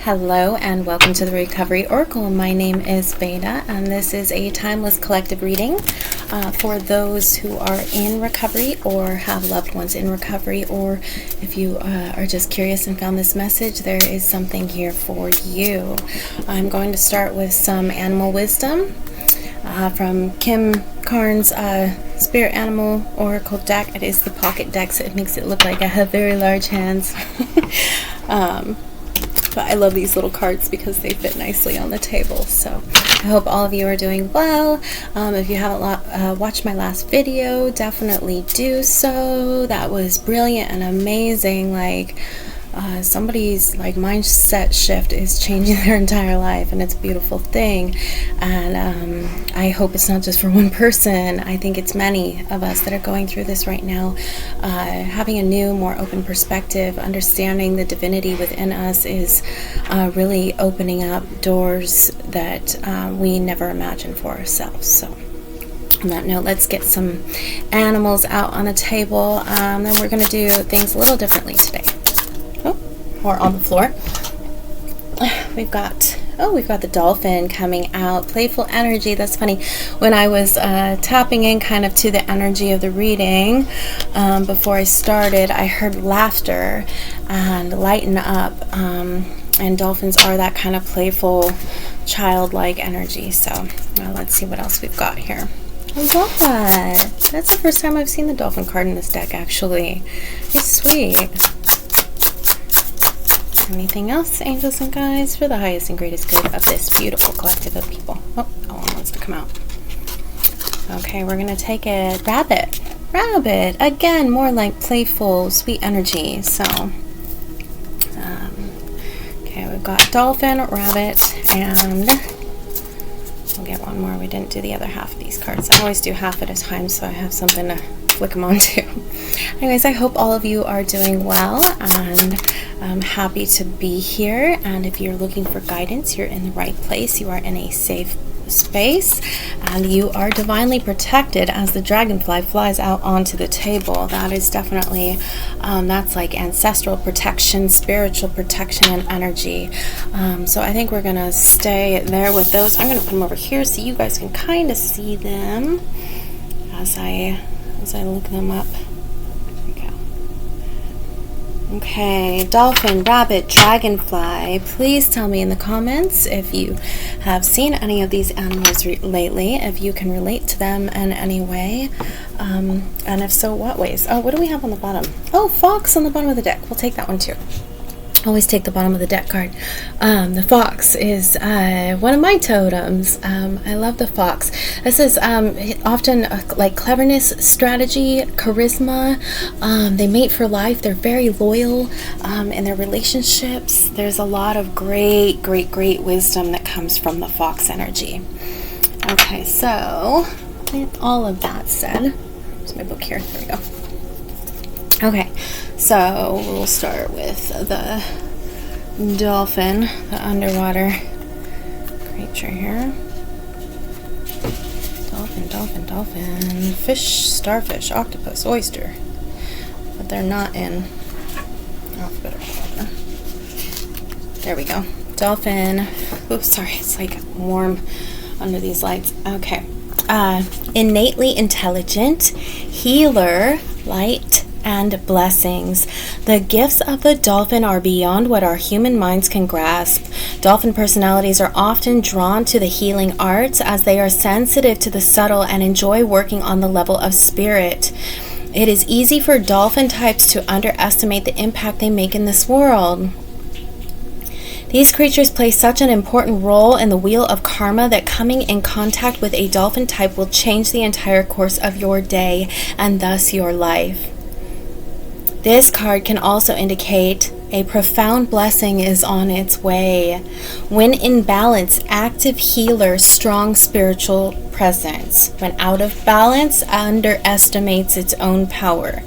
Hello and welcome to the Recovery Oracle. My name is Beta and this is a timeless collective reading for those who are in recovery or have loved ones in recovery, or if you are just curious and found this message, there is something here for you. I'm going to start with some animal wisdom from Kim Carnes' Spirit Animal Oracle deck. It is the pocket deck, so it makes it look like I have very large hands. But I love these little cards because they fit nicely on the table. So I hope all of you are doing well. If you haven't watched my last video, definitely do so. That was brilliant and amazing. Somebody's mindset shift is changing their entire life, and it's a beautiful thing. And I hope it's not just for one person. I think it's many of us that are going through this right now. Having a new, more open perspective, understanding the divinity within us is really opening up doors that we never imagined for ourselves. So on that note, let's get some animals out on the table. Then we're going to do things a little differently today. Or on the floor. We've got the dolphin coming out. Playful energy. That's funny. When I was tapping in kind of to the energy of the reading before I started, I heard laughter and lighten up. And dolphins are that kind of playful, childlike energy. So let's see what else we've got here. I love that. That's the first time I've seen the dolphin card in this deck, actually. It's sweet. Anything else, angels and guides, for the highest and greatest good of this beautiful collective of people? Oh, that one wants to come out. Okay, we're going to take it. Rabbit. Rabbit. Again, more like playful, sweet energy. So, okay, we've got dolphin, rabbit, and we'll get one more. We didn't do the other half of these cards. I always do half at a time, so I have something to flick them onto. Anyways, I hope all of you are doing well, and I'm happy to be here. And if you're looking for guidance, you're in the right place. You are in a safe space, and you are divinely protected as the dragonfly flies out onto the table. That is definitely, that's like ancestral protection, spiritual protection, and energy. So I think we're going to stay there with those. I'm going to put them over here so you guys can kind of see them as I look them up. Okay, dolphin, rabbit, dragonfly. Please tell me in the comments if you have seen any of these animals lately, if you can relate to them in any way, and if so, what ways. Oh, what do we have on the bottom? Oh, fox on the bottom of the deck. We'll take that one too. Always take the bottom of the deck card. The fox is one of my totems. I love the fox. This is often like cleverness, strategy, charisma. They mate for life. They're very loyal in their relationships. There's a lot of great wisdom that comes from the fox energy. Okay, so with all of that said, there's my book here. There we go. Okay, so we'll start with the dolphin, the underwater creature here. Dolphin. Fish, starfish, octopus, oyster. But they're not in alphabetical order. There we go. Dolphin. Oops, sorry, it's like warm under these lights. Okay. Innately intelligent, healer, light, and blessings. The gifts of the dolphin are beyond what our human minds can grasp. Dolphin personalities are often drawn to the healing arts as they are sensitive to the subtle and enjoy working on the level of spirit. It is easy for dolphin types to underestimate the impact they make in this world. These creatures play such an important role in the wheel of karma that coming in contact with a dolphin type will change the entire course of your day and thus your life. This card can also indicate a profound blessing is on its way. When in balance, active healer, strong spiritual presence. When out of balance, underestimates its own power.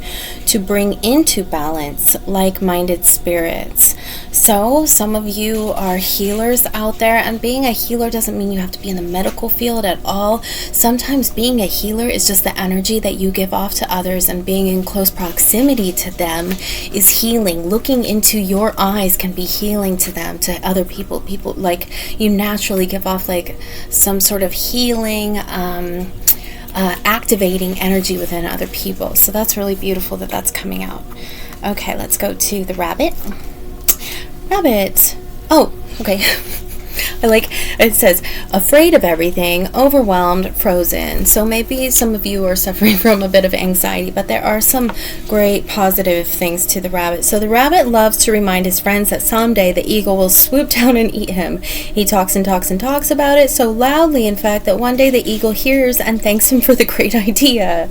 To bring into balance like-minded spirits. So some of you are healers out there, and being a healer doesn't mean you have to be in the medical field at all. Sometimes being a healer is just the energy that you give off to others, and being in close proximity to them is healing. Looking into your eyes can be healing to them, to other people. People, like, you naturally give off like some sort of healing, activating energy within other people. So that's really beautiful that that's coming out. Okay, let's go to the rabbit. Rabbit. Oh, okay. I like, it says, afraid of everything, overwhelmed, frozen. So maybe some of you are suffering from a bit of anxiety, but there are some great positive things to the rabbit. So the rabbit loves to remind his friends that someday the eagle will swoop down and eat him. He talks and talks and talks about it so loudly, in fact, that one day the eagle hears and thanks him for the great idea.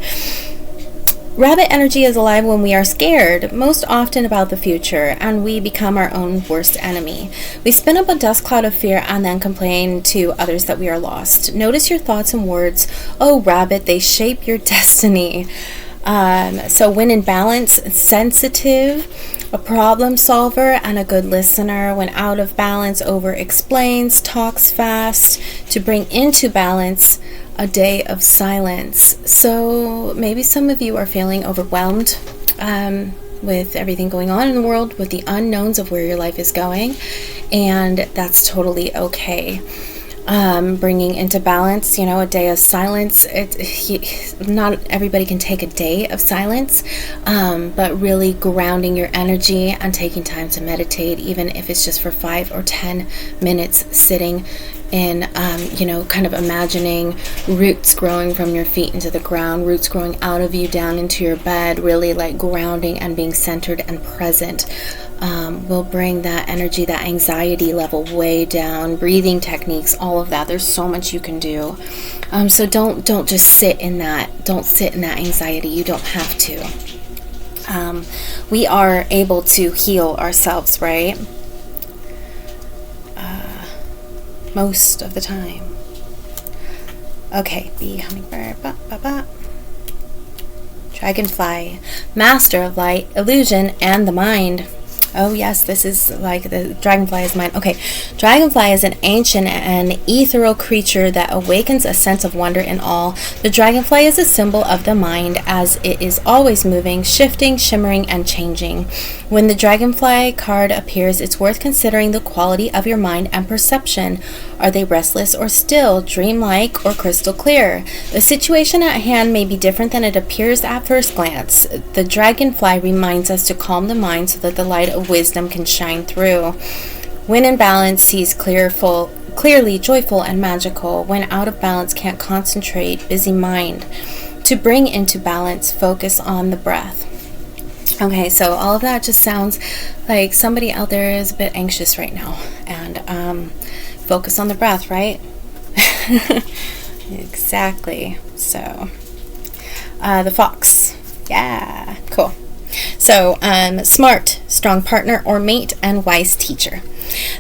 Rabbit energy is alive when we are scared, most often about the future, and we become our own worst enemy. We spin up a dust cloud of fear and then complain to others that we are lost. Notice your thoughts and words. Oh, rabbit, they shape your destiny. So when in balance, sensitive, a problem solver, and a good listener. When out of balance, over explains, talks fast. To bring into balance, a day of silence. So maybe some of you are feeling overwhelmed with everything going on in the world, with the unknowns of where your life is going, and that's totally okay. Bringing into balance, a day of silence. Not everybody can take a day of silence, but really grounding your energy and taking time to meditate, even if it's just for 5 or 10 minutes, sitting in, kind of imagining roots growing from your feet into the ground, roots growing out of you down into your bed, really like grounding and being centered and present. Will bring that energy, that anxiety level way down. Breathing techniques, all of that. There's so much you can do. So don't just sit in that. Don't sit in that anxiety. You don't have to. We are able to heal ourselves, right? Most of the time. Okay, bee, hummingbird, dragonfly, master of light, illusion, and the mind. Oh yes, this is like the dragonfly is mine. Okay, dragonfly is an ancient and ethereal creature that awakens a sense of wonder in all. The dragonfly is a symbol of the mind, as it is always moving, shifting, shimmering, and changing. When the dragonfly card appears, it's worth considering the quality of your mind and perception. Are they restless or still, dreamlike or crystal clear? The situation at hand may be different than it appears at first glance. The dragonfly reminds us to calm the mind so that the light of wisdom can shine through. When in balance, sees clearly, joyful, and magical. When out of balance, can't concentrate, busy mind. To bring into balance, focus on the breath. Okay, so all of that just sounds like somebody out there is a bit anxious right now. And focus on the breath, right? Exactly. So, the fox. Yeah, cool. So, smart, strong partner or mate, and wise teacher.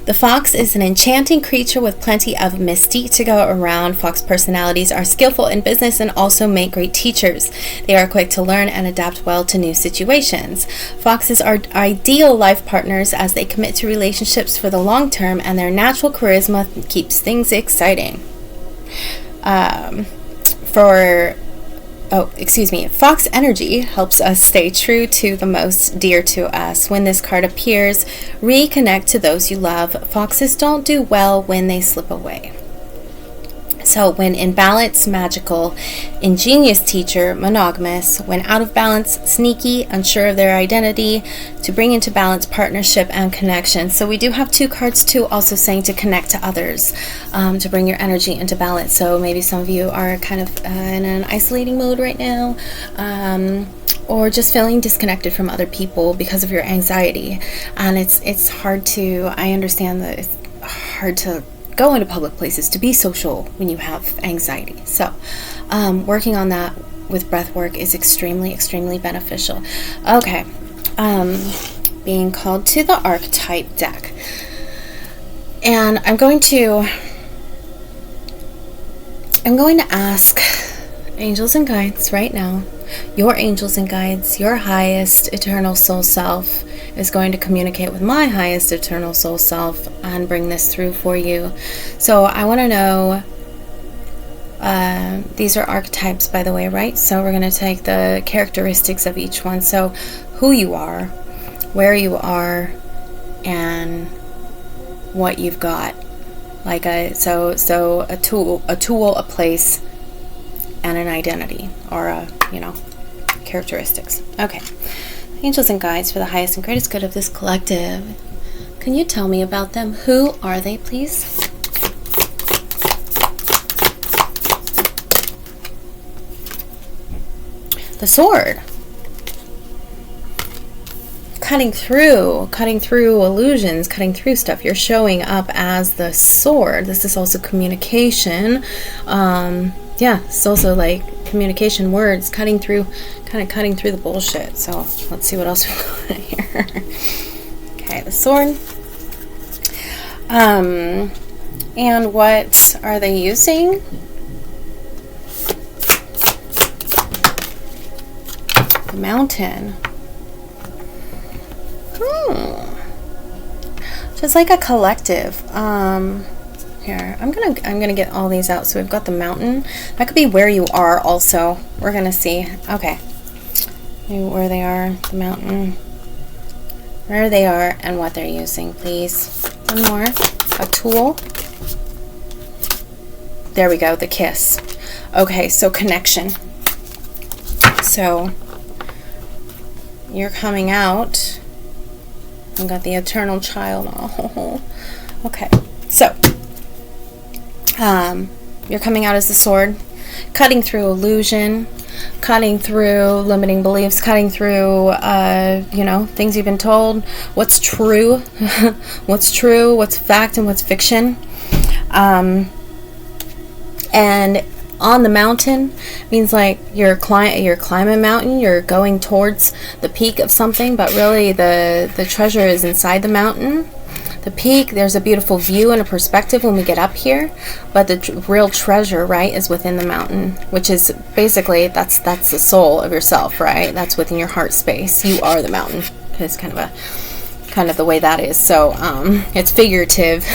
The fox is an enchanting creature with plenty of mystique to go around. Fox personalities are skillful in business and also make great teachers. They are quick to learn and adapt well to new situations. Foxes are ideal life partners as they commit to relationships for the long term, and their natural charisma keeps things exciting. Fox energy helps us stay true to the most dear to us. When this card appears, reconnect to those you love. Foxes don't do well when they slip away. So when in balance, magical, ingenious teacher, monogamous. When out of balance, sneaky, unsure of their identity. To bring into balance, partnership and connection. So we do have 2 cards too, also saying to connect to others, to bring your energy into balance. So maybe some of you are kind of in an isolating mode right now, or just feeling disconnected from other people because of your anxiety. And it's hard to, I understand that it's hard to go into public places, to be social when you have anxiety. So working on that with breath work is extremely, extremely beneficial. Okay, being called to the archetype deck. And I'm going to I'm going to ask angels and guides right now, your angels and guides, your highest eternal soul self is going to communicate with my highest eternal soul self and bring this through for you. So I want to know, these are archetypes, by the way, right? So we're going to take the characteristics of each one. So who you are, where you are, and what you've got. Like a tool, a place, and an identity, or a, characteristics. Okay. Angels and guides for the highest and greatest good of this collective. Can you tell me about them? Who are they, please? The sword. Cutting through illusions, cutting through stuff. You're showing up as the sword. This is also communication. Yeah, it's also like communication, words, cutting through the bullshit. So let's see what else we've got here. Okay, the sword. And what are they using? The mountain. Just like a collective. Here, I'm gonna get all these out. So we've got the mountain. That could be where you are also. We're gonna see. Okay. Where they are, the mountain. Where they are and what they're using, please. One more. A tool. There we go, the kiss. Okay, so connection. So you're coming out. I've got the eternal child. Oh, okay. So, you're coming out as the sword, cutting through illusion, cutting through limiting beliefs, cutting through, things you've been told, what's true, what's fact and what's fiction. And on the mountain means like you're climbing a mountain, you're going towards the peak of something, but really the treasure is inside the mountain. The peak, there's a beautiful view and a perspective when we get up here, but the real treasure, right, is within the mountain, which is basically that's the soul of yourself, right? That's within your heart space. You are the mountain. It's kind of the way that is. So it's figurative.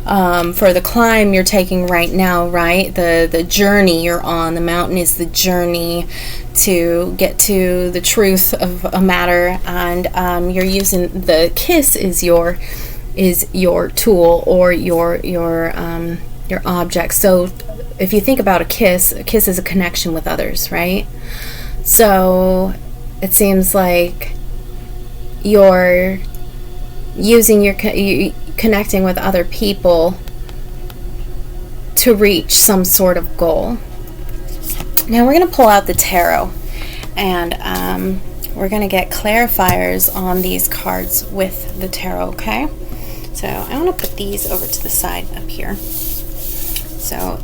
For the climb you're taking right now, right? The journey you're on, the mountain is the journey to get to the truth of a matter, and you're using the kiss is your tool or your object. So if you think about a kiss is a connection with others, right? So it seems like you're connecting with other people to reach some sort of goal. Now we're going to pull out the tarot, and we're going to get clarifiers on these cards with the tarot, okay? So I want to put these over to the side up here so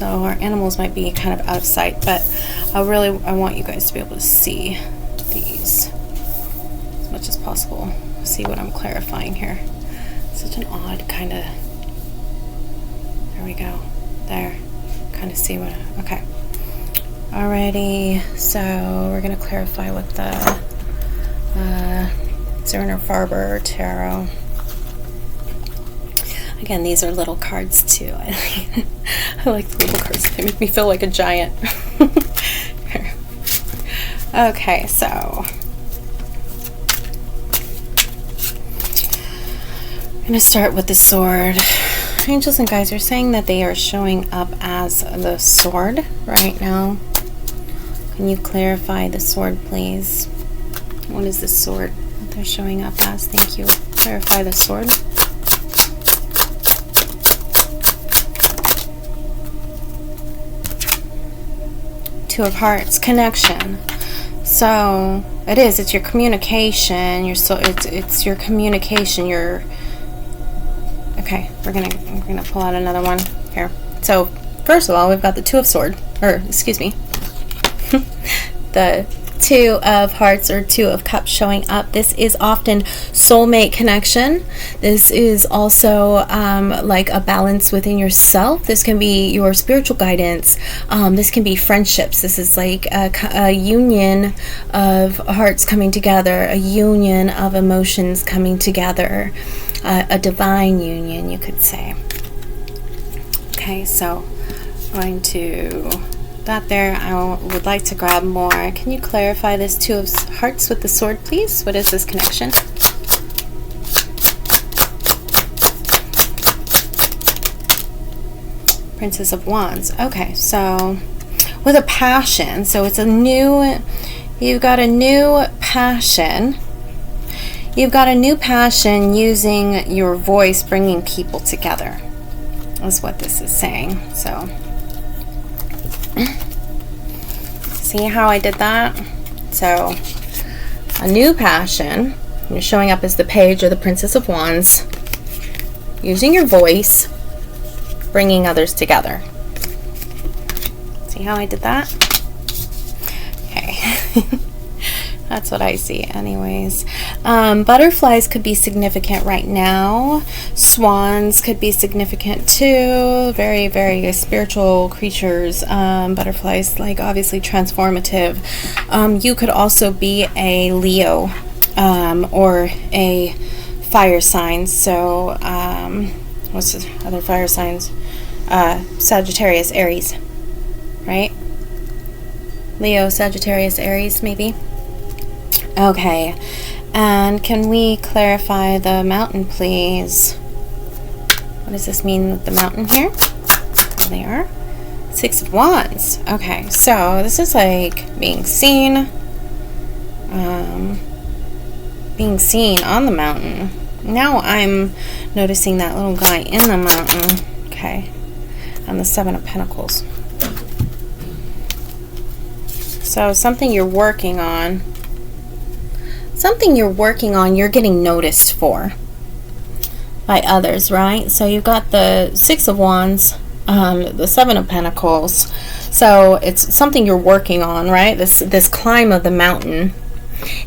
our animals might be kind of out of sight, but I want you guys to be able to see these as much as possible. See what I'm clarifying here. Such an odd kind of, there we go, there, kind of see what, okay. Alrighty, so we're going to clarify with the Zerner Farber Tarot. Again, these are little cards too. I like the little cards, they make me feel like a giant. Okay, so I'm going to start with the sword. Angels and guides are saying that they are showing up as the sword right now. Can you clarify the sword, please? What is the sword that they're showing up as? Thank you. Clarify the sword. Two of Hearts, connection. So it's your communication. It's your communication. Okay, we're gonna pull out another one here. So first of all, we've got the Two of Swords, or excuse me, the Two of Hearts or Two of Cups showing up. This is often soulmate connection. This is also like a balance within yourself. This can be your spiritual guidance. This can be friendships. This is like a union of hearts coming together, a union of emotions coming together, a divine union, you could say. Okay, so I'm going to that there. I would like to grab more. Can you clarify this Two of Hearts with the sword, please? What is this connection? Princess of Wands. Okay, so with a passion. So it's a new, you've got a new passion. You've got a new passion using your voice, bringing people together, is what this is saying. So see how I did that? So a new passion, you're showing up as the Page or the Princess of Wands, using your voice, bringing others together. See how I did that? Okay. That's what I see anyways. Butterflies could be significant right now. Swans could be significant too. Very, very spiritual creatures. Butterflies, like obviously transformative. You could also be a Leo or a fire sign. So what's the other fire signs? Sagittarius, Aries, right? Leo, Sagittarius, Aries, maybe. Okay, and can we clarify the mountain, please? What does this mean with the mountain here? There they are. Six of Wands. Okay, so this is like being seen on the mountain. Now I'm noticing that little guy in the mountain. Okay, and the Seven of Pentacles. So something you're working on. Something you're working on, you're getting noticed for by others, right? So you've got the Six of Wands, the Seven of Pentacles. So it's something you're working on, right? This climb of the mountain.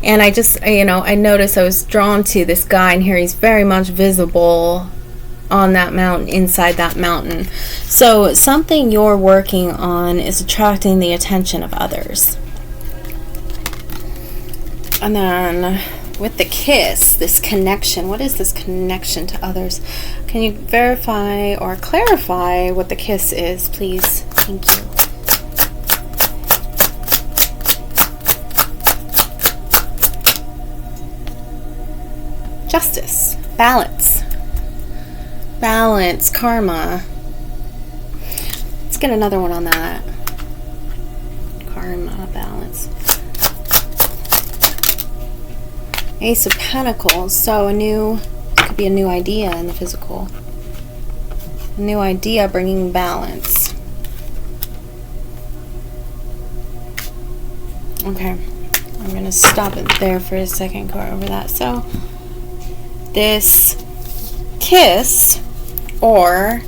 And I just, I noticed I was drawn to this guy, and here he's very much visible on that mountain, inside that mountain. So something you're working on is attracting the attention of others. And then with the kiss, this connection, what is this connection to others? Can you verify or clarify what the kiss is, please? Thank you. Justice, balance, karma. Let's get another one on that. Karma, balance. Ace of Pentacles. So could be a new idea in the physical. A new idea bringing balance. Okay, I'm going to stop it there for a second, go over that. So this kiss, or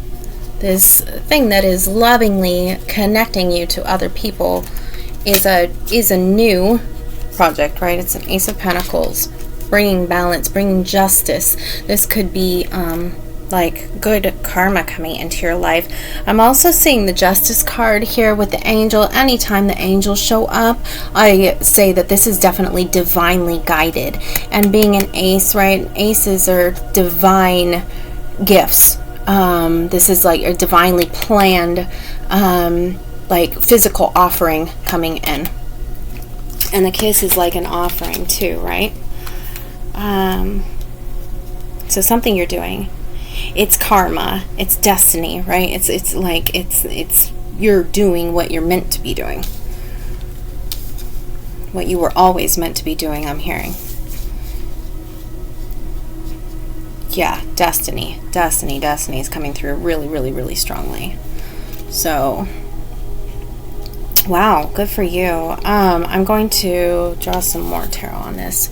this thing that is lovingly connecting you to other people, is a new project, right? It's an Ace of Pentacles, bringing balance, bringing justice. This could be like good karma coming into your life. I'm also seeing the Justice card here with the angel. Anytime the angels show up, I say that this is definitely divinely guided. And being an ace, right? Aces are divine gifts. This is like a divinely planned like physical offering coming in. And the kiss is like an offering too, right? So something you're doing. It's karma. It's destiny, right? It's like it's you're doing what you're meant to be doing. What you were always meant to be doing, I'm hearing. Yeah, destiny is coming through really, really, really strongly. So wow, good for you. I'm going to draw some more tarot on this,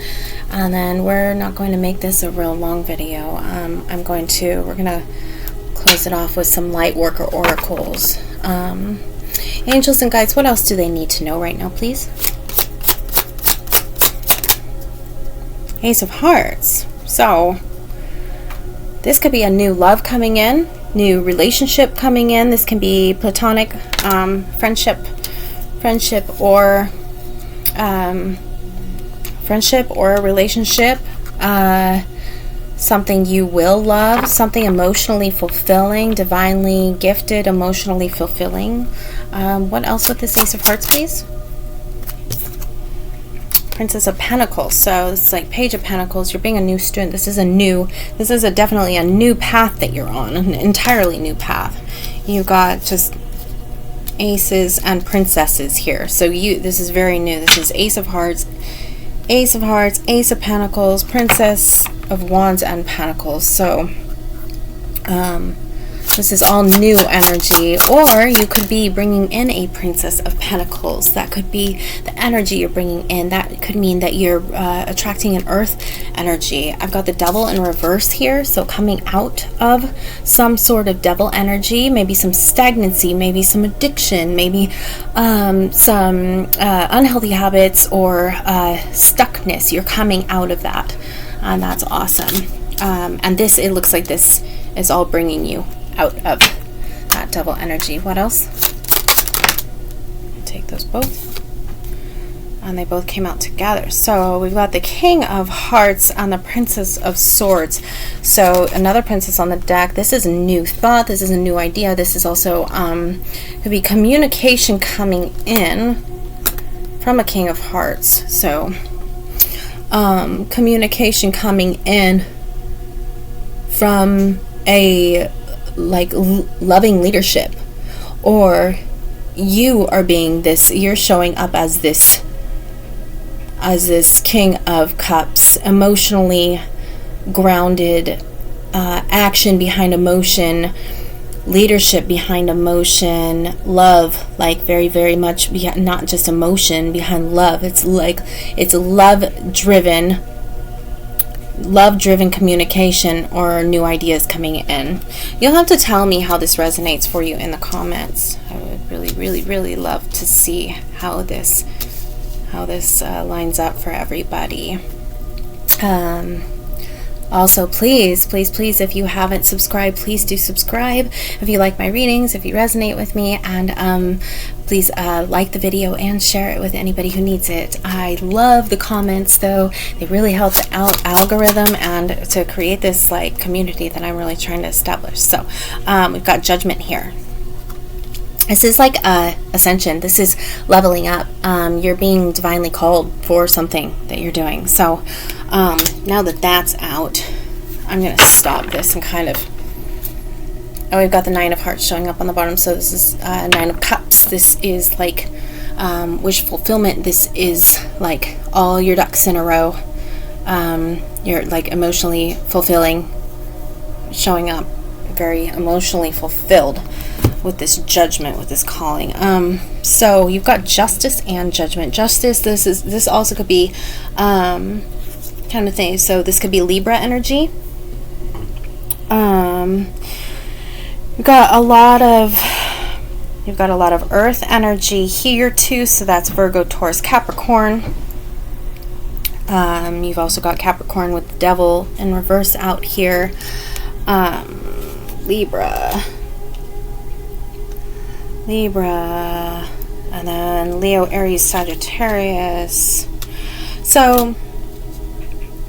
and then we're not going to make this a real long video. We're going to close it off with some light worker oracles. Angels and guides, what else do they need to know right now, please? Ace of Hearts. So this could be a new love coming in, new relationship coming in. This can be platonic, friendship or a relationship. Something you will love, something emotionally fulfilling, divinely gifted, emotionally fulfilling. What else with this Ace of Hearts, please? Princess of Pentacles. So this is like Page of Pentacles. You're being a new student. This is definitely a new path that you're on, an entirely new path. You got just aces and princesses here. So this is very new. This is Ace of Hearts, Ace of Pentacles, Princess of Wands and Pentacles. So this is all new energy, or you could be bringing in a Princess of Pentacles. That could be the energy you're bringing in. That could mean that you're attracting an earth energy. I've got the Devil in reverse here, so coming out of some sort of devil energy, maybe some stagnancy, maybe some addiction, maybe some unhealthy habits or stuckness. You're coming out of that, and that's awesome. And it looks like this is all bringing you out of that devil energy. What else? Take those both. And they both came out together. So we've got the King of Hearts and the Princess of Swords. So another princess on the deck. This is a new thought. This is a new idea. This is also could be communication coming in from a King of Hearts. So communication coming in from a loving leadership, or you are being this, you're showing up as this King of Cups, emotionally grounded, action behind emotion, leadership behind emotion, love, like very, very much not just emotion behind love. It's love-driven communication or new ideas coming in. You'll have to tell me how this resonates for you in the comments. I would really, really, really love to see how this lines up for everybody. Also, please, if you haven't subscribed, please do subscribe. If you like my readings, if you resonate with me, and please like the video and share it with anybody who needs it. I love the comments, though. They really help the algorithm and to create this community that I'm really trying to establish. So we've got Judgment here. This is like ascension. This is leveling up. You're being divinely called for something that you're doing. So now that that's out, I'm going to stop this and kind of... Oh, we've got the Nine of Hearts showing up on the bottom. So this is Nine of Cups. This is like wish fulfillment. This is like all your ducks in a row. You're like emotionally fulfilling, showing up very emotionally fulfilled with this judgment, with this calling. So you've got Justice and Judgment. Justice, this also could be kind of thing. So this could be Libra energy. You've got a lot of Earth energy here too. So that's Virgo, Taurus, Capricorn. You've also got Capricorn with the Devil in reverse out here. Libra, and then Leo, Aries, Sagittarius. So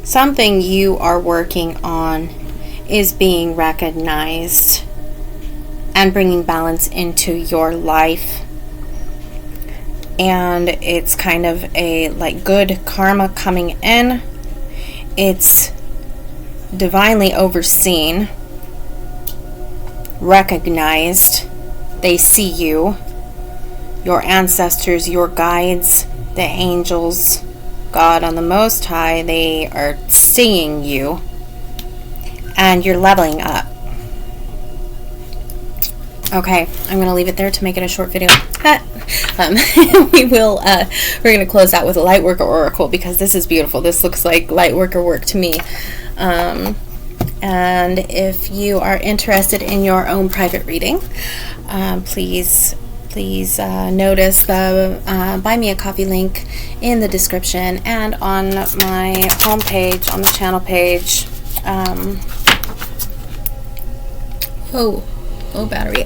something you are working on is being recognized and bringing balance into your life, and it's kind of a good karma coming in. It's divinely overseen, recognized. They see you, your ancestors, your guides, the angels, God on the Most High. They are seeing you, and you're leveling up. Okay, I'm going to leave it there to make it a short video. We're going to close out with a Lightworker Oracle, because this is beautiful. This looks like Lightworker work to me. And if you are interested in your own private reading, please please notice the Buy Me a Coffee link in the description and on my homepage, on the channel page. Oh, battery.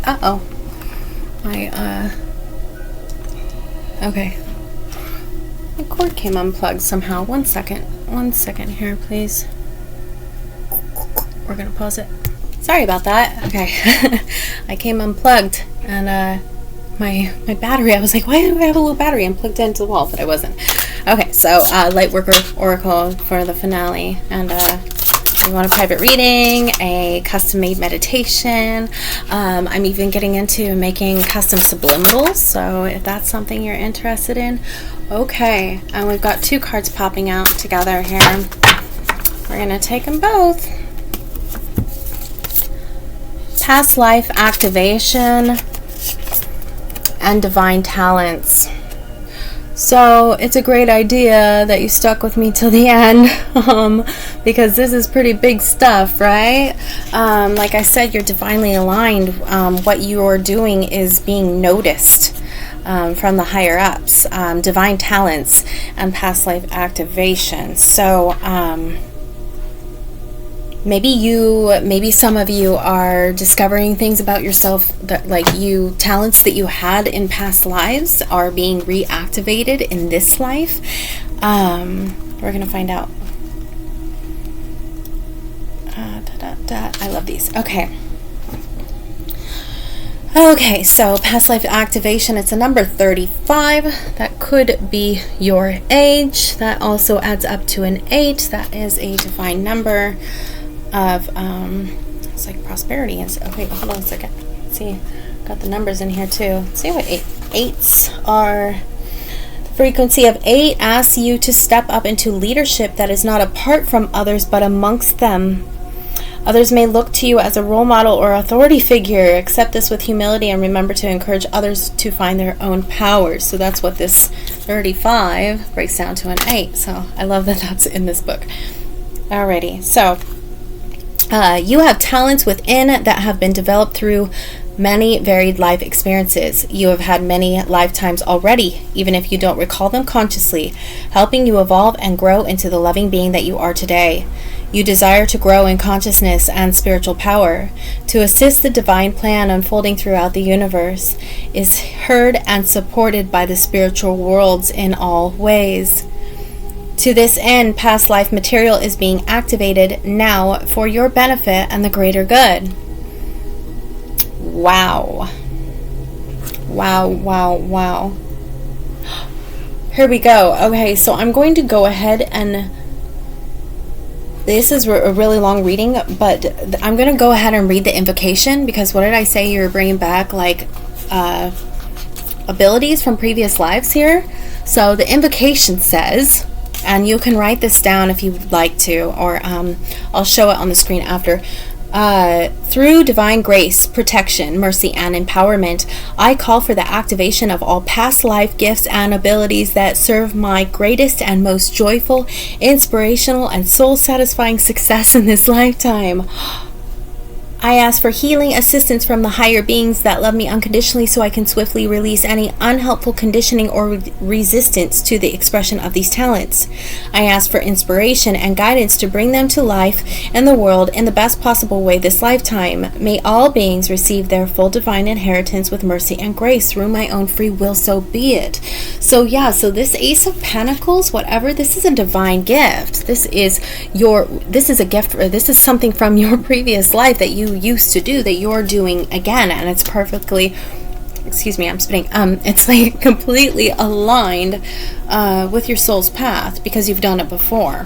Okay. My cord came unplugged somehow. One second here, please. We're gonna pause it. Sorry about that. Okay. I came unplugged and my battery, I was like, why do I have a low battery? I'm plugged into the wall, but I wasn't. Okay, so Lightworker Oracle for the finale, and you want a private reading, a custom-made meditation. I'm even getting into making custom subliminals, so if that's something you're interested in. Okay, and we've got 2 cards popping out together here. We're gonna take them both. Past life activation and divine talents. So it's a great idea that you stuck with me till the end, because this is pretty big stuff, right? Like I said, you're divinely aligned. What you're doing is being noticed from the higher ups. Divine talents and past life activation. So maybe some of you are discovering things about yourself that, like, talents that you had in past lives are being reactivated in this life. We're gonna find out. I love these. Okay, so past life activation, it's a number 35. That could be your age. That also adds up to an 8. That is a divine number of it's like prosperity. And okay, hold on a second. Let's see, got the numbers in here too. Let's see what eights are. The frequency of 8 asks you to step up into leadership that is not apart from others but amongst them. Others may look to you as a role model or authority figure. Accept this with humility and remember to encourage others to find their own powers. So that's what this 35 breaks down to an 8. So I love that that's in this book. Alrighty, so you have talents within that have been developed through many varied life experiences. You have had many lifetimes already, even if you don't recall them consciously, helping you evolve and grow into the loving being that you are today. You desire to grow in consciousness and spiritual power. To assist the divine plan unfolding throughout the universe is heard and supported by the spiritual worlds in all ways. To this end, past life material is being activated now for your benefit and the greater good. Wow. Wow. Here we go. Okay, so I'm going to go ahead and... This is a really long reading, but I'm going to go ahead and read the invocation, because what did I say? You're bringing back, like, abilities from previous lives here. So the invocation says... And you can write this down if you'd like to, or I'll show it on the screen after. Through divine grace, protection, mercy, and empowerment, I call for the activation of all past life gifts and abilities that serve my greatest and most joyful, inspirational, and soul-satisfying success in this lifetime. I ask for healing assistance from the higher beings that love me unconditionally so I can swiftly release any unhelpful conditioning or resistance to the expression of these talents. I ask for inspiration and guidance to bring them to life and the world in the best possible way this lifetime. May all beings receive their full divine inheritance with mercy and grace through my own free will, so be it. So yeah, so this Ace of Pentacles, whatever, this is a divine gift. This is a gift, or this is something from your previous life that you used to do that you're doing again, and it's perfectly, excuse me, I'm spitting, it's like completely aligned with your soul's path because you've done it before.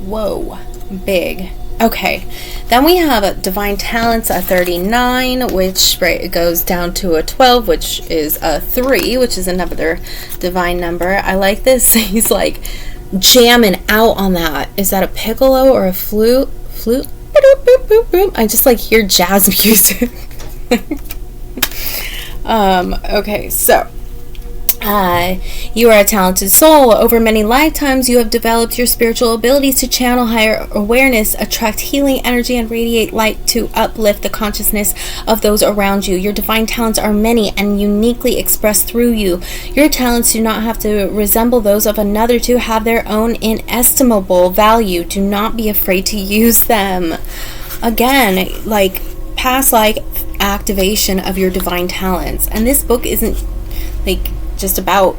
Whoa, big. Okay, then we have a divine talents, a 39, which it goes down to a 12, which is a 3, which is another divine number. I like this. He's like jamming out on that. Is that a piccolo or a flute? I just like hear jazz music. Okay, so You are a talented soul. Over many lifetimes, you have developed your spiritual abilities to channel higher awareness, attract healing energy, and radiate light to uplift the consciousness of those around you. Your divine talents are many and uniquely expressed through you. Your talents do not have to resemble those of another to have their own inestimable value. Do not be afraid to use them. Again, like past life activation of your divine talents. And this book isn't like just about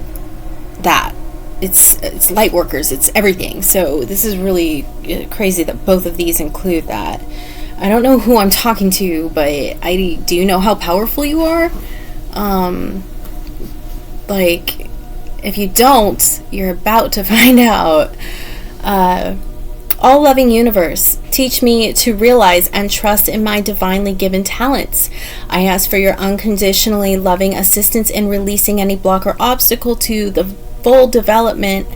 that. It's light workers, it's everything. So this is really crazy that both of these include that. I don't know who I'm talking to, but do you know how powerful you are? Like, if you don't, you're about to find out. All loving universe, teach me to realize and trust in my divinely given talents. I ask for your unconditionally loving assistance in releasing any block or obstacle to the full development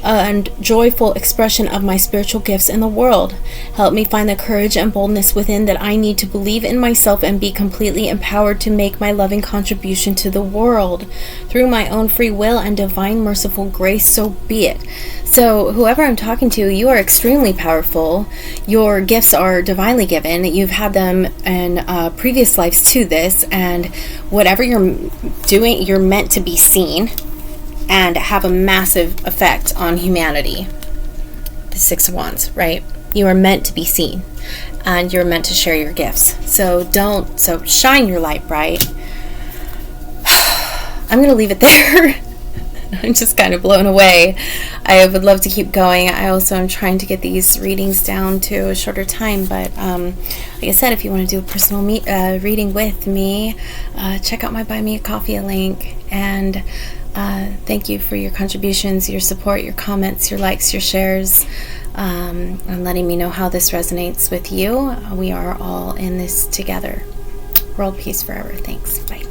and joyful expression of my spiritual gifts in the world. Help me find the courage and boldness within that I need to believe in myself and be completely empowered to make my loving contribution to the world. Through my own free will and divine merciful grace, so be it. So whoever I'm talking to, you are extremely powerful. Your gifts are divinely given. You've had them in previous lives to this, and whatever you're doing, you're meant to be seen and have a massive effect on humanity. The Six of Wands, right? You are meant to be seen, and you're meant to share your gifts. So shine your light bright. I'm going to leave it there. I'm just kind of blown away. I would love to keep going. I also am trying to get these readings down to a shorter time, but like I said, if you want to do a personal reading with me, check out my Buy Me a Coffee link. And thank you for your contributions, your support, your comments, your likes, your shares, and letting me know how this resonates with you. We are all in this together. World peace forever. Thanks. Bye.